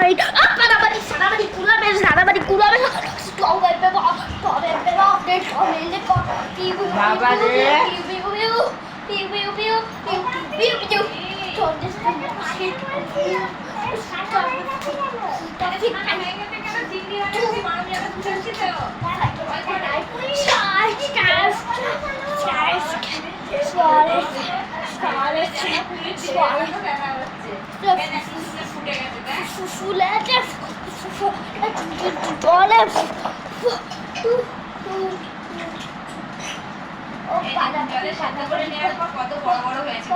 fight. Parabadi, sarabadi, kulabe, sarabadi, kulabe. Stop it, baby. Stop it, baby. Stop it, জলের সাথে করে নেওয়ার পর কত বড় বড় হয়েছে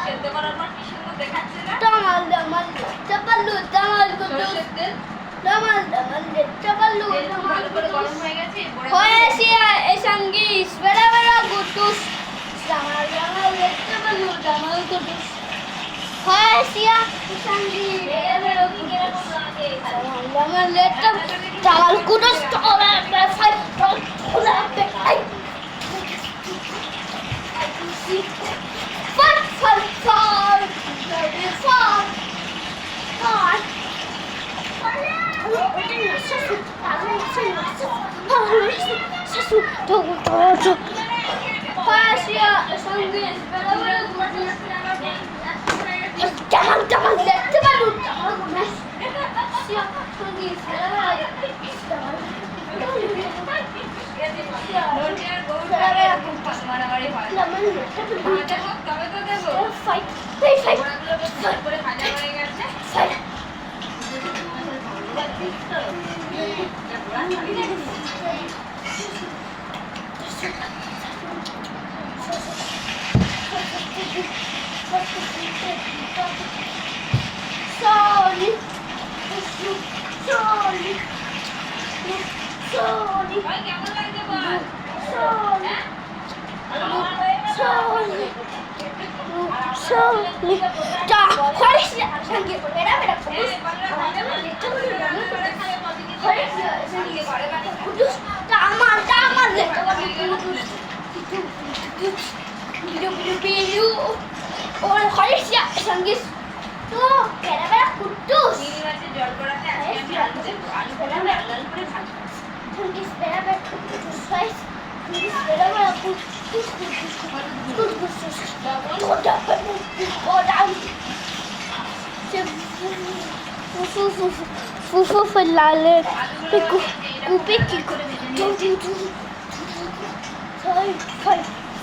সেদ্ধ করার পর কি সুন্দর দেখাচ্ছে না ভালো করে গরম হয়ে গেছে মারামারি হয় তবে তো দেবো করে ভাজা হয়ে গেছে কেমন লাগছে বল জল করাতে আজকে আমি আলু করে লাল লাল করে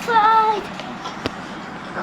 Fight!